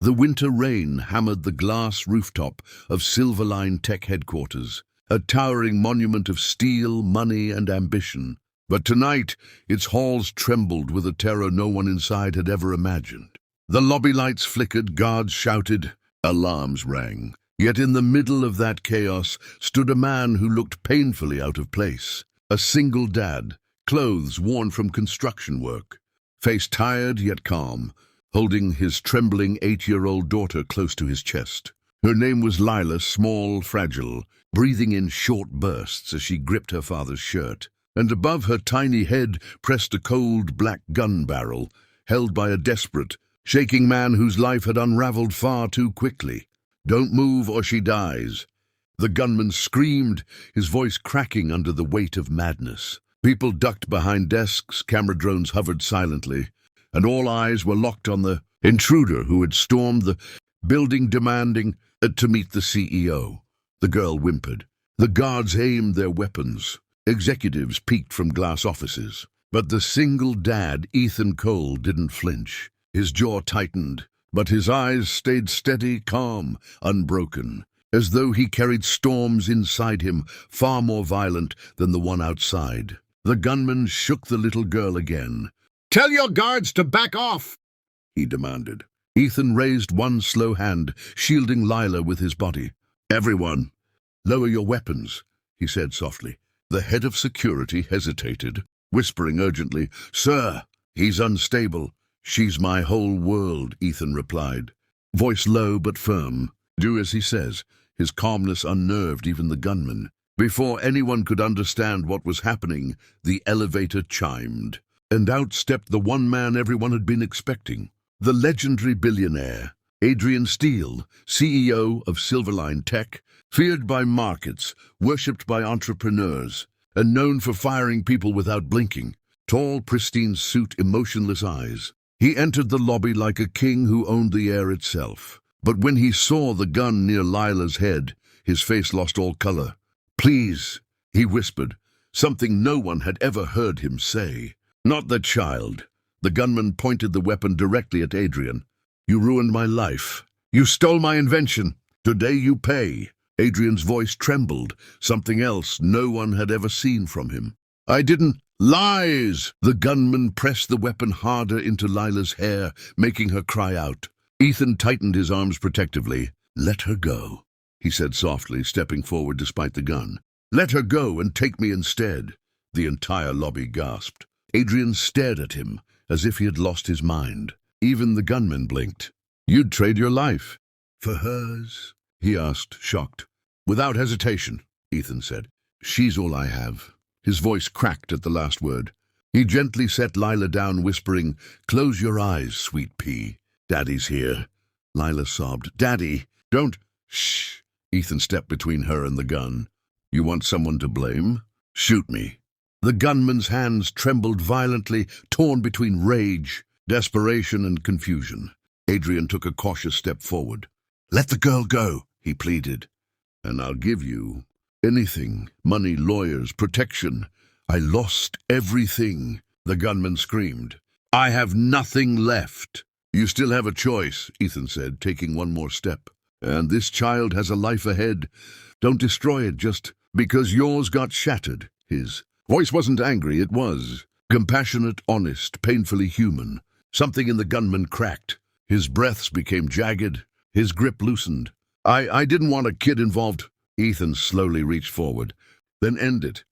The winter rain hammered the glass rooftop of Silverline Tech headquarters, a towering monument of steel, money, and ambition. But tonight, its halls trembled with a terror no one inside had ever imagined. The lobby lights flickered, guards shouted, alarms rang. Yet in the middle of that chaos stood a man who looked painfully out of place. A single dad, clothes worn from construction work, face tired yet calm, holding his trembling 8-year-old daughter close to his chest. Her name was Lila, small, fragile, breathing in short bursts as she gripped her father's shirt. And above her tiny head pressed a cold black gun barrel, held by a desperate, shaking man whose life had unraveled far too quickly. "Don't move or she dies." The gunman screamed, his voice cracking under the weight of madness. People ducked behind desks, camera drones hovered silently, and all eyes were locked on the intruder who had stormed the building demanding to meet the CEO. The girl whimpered. The guards aimed their weapons. Executives peeked from glass offices. But the single dad, Ethan Cole, didn't flinch. His jaw tightened, but his eyes stayed steady, calm, unbroken, as though he carried storms inside him, far more violent than the one outside. The gunman shook the little girl again. "Tell your guards to back off," he demanded. Ethan raised one slow hand, shielding Lila with his body. "Everyone, lower your weapons," he said softly. The head of security hesitated, whispering urgently, "Sir, he's unstable." "She's my whole world," Ethan replied, voice low but firm. "Do as he says." His calmness unnerved even the gunman. Before anyone could understand what was happening, the elevator chimed, and out stepped the one man everyone had been expecting. The legendary billionaire, Adrian Steele, CEO of Silverline Tech, feared by markets, worshipped by entrepreneurs, and known for firing people without blinking. Tall, pristine suit, emotionless eyes. He entered the lobby like a king who owned the air itself. But when he saw the gun near Lila's head, his face lost all color. "Please," he whispered, something no one had ever heard him say. "Not the child." The gunman pointed the weapon directly at Adrian. "You ruined my life. You stole my invention. Today you pay." Adrian's voice trembled, something else no one had ever seen from him. "I didn't." "Lies!" The gunman pressed the weapon harder into Lila's hair, making her cry out. Ethan tightened his arms protectively. "Let her go," he said softly, stepping forward despite the gun. "Let her go and take me instead." The entire lobby gasped. Adrian stared at him, as if he had lost his mind. Even the gunman blinked. "You'd trade your life." "For hers?" he asked, shocked. "Without hesitation," Ethan said. "She's all I have." His voice cracked at the last word. He gently set Lila down, whispering, "Close your eyes, sweet pea. Daddy's here." Lila sobbed. "Daddy, don't—" "Shh." Ethan stepped between her and the gun. "You want someone to blame? Shoot me." The gunman's hands trembled violently, torn between rage, desperation, and confusion. Adrian took a cautious step forward. "Let the girl go," he pleaded. "And I'll give you anything. Money, lawyers, protection." "I lost everything," the gunman screamed. "I have nothing left." "You still have a choice," Ethan said, taking one more step. "And this child has a life ahead. Don't destroy it just because yours got shattered." His voice wasn't angry, it was compassionate, honest, painfully human. Something in the gunman cracked. His breaths became jagged, his grip loosened. I didn't want a kid involved." Ethan slowly reached forward. "Then end it.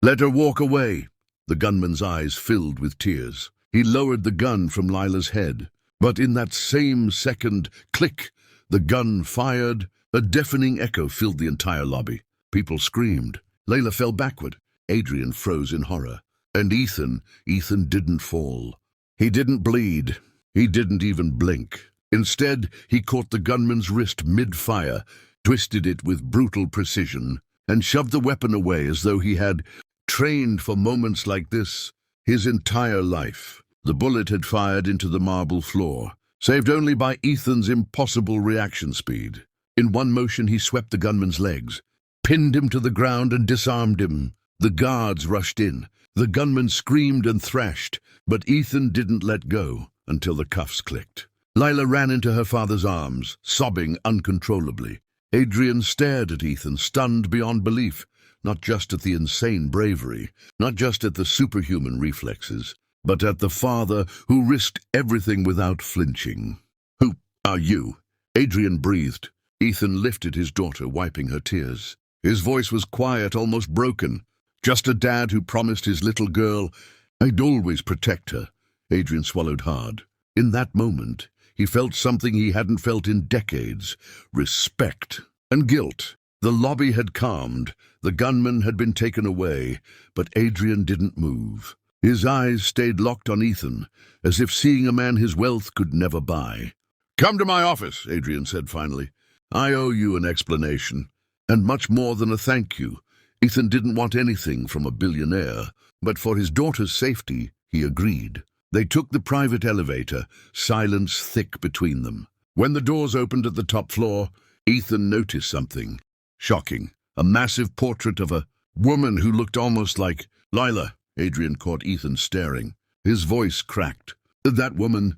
Let her walk away." The gunman's eyes filled with tears. He lowered the gun from Lila's head. But in that same second, click, the gun fired. A deafening echo filled the entire lobby. People screamed. Layla fell backward. Adrian froze in horror. And Ethan didn't fall. He didn't bleed. He didn't even blink. Instead, he caught the gunman's wrist mid-fire, twisted it with brutal precision, and shoved the weapon away as though he had trained for moments like this his entire life. The bullet had fired into the marble floor, saved only by Ethan's impossible reaction speed. In one motion, he swept the gunman's legs, pinned him to the ground, and disarmed him. The guards rushed in. The gunman screamed and thrashed, but Ethan didn't let go until the cuffs clicked. Lila ran into her father's arms, sobbing uncontrollably. Adrian stared at Ethan, stunned beyond belief, not just at the insane bravery, not just at the superhuman reflexes, but at the father who risked everything without flinching. "Who are you?" Adrian breathed. Ethan lifted his daughter, wiping her tears. His voice was quiet, almost broken. "Just a dad who promised his little girl I'd always protect her." Adrian swallowed hard. In that moment, he felt something he hadn't felt in decades: respect and guilt. The lobby had calmed, the gunman had been taken away, but Adrian didn't move. His eyes stayed locked on Ethan, as if seeing a man his wealth could never buy. "Come to my office," Adrian said finally. "I owe you an explanation, and much more than a thank you." Ethan didn't want anything from a billionaire, but for his daughter's safety, he agreed. They took the private elevator, silence thick between them. When the doors opened at the top floor, Ethan noticed something shocking. A massive portrait of a woman who looked almost like Lila. Adrian caught Ethan staring. His voice cracked. "That woman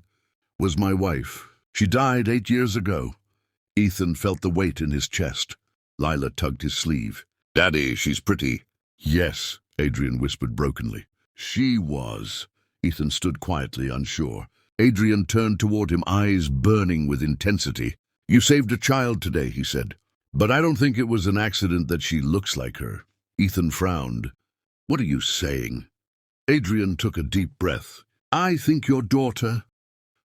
was my wife. She died 8 years ago." Ethan felt the weight in his chest. Lila tugged his sleeve. "Daddy, she's pretty." "Yes," Adrian whispered brokenly. "She was." Ethan stood quietly, unsure. Adrian turned toward him, eyes burning with intensity. "You saved a child today," he said. "But I don't think it was an accident that she looks like her." Ethan frowned. "What are you saying?" Adrian took a deep breath. "I think your daughter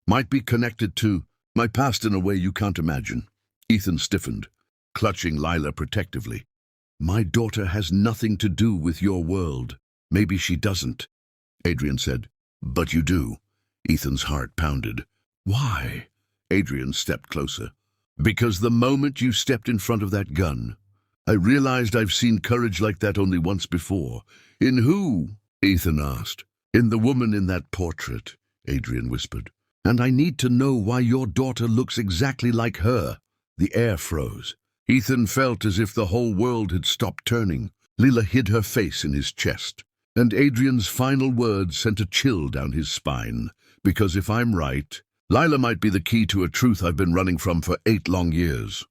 might be connected to my past in a way you can't imagine." Ethan stiffened, clutching Lila protectively. "My daughter has nothing to do with your world." "Maybe she doesn't," Adrian said. "But you do." Ethan's heart pounded. "Why?" Adrian stepped closer. "Because the moment you stepped in front of that gun, I realized I've seen courage like that only once before." "In who?" Ethan asked. "In the woman in that portrait," Adrian whispered. "And I need to know why your daughter looks exactly like her." The air froze. Ethan felt as if the whole world had stopped turning. Lila hid her face in his chest. And Adrian's final words sent a chill down his spine. "Because if I'm right, Lila might be the key to a truth I've been running from for 8 long years."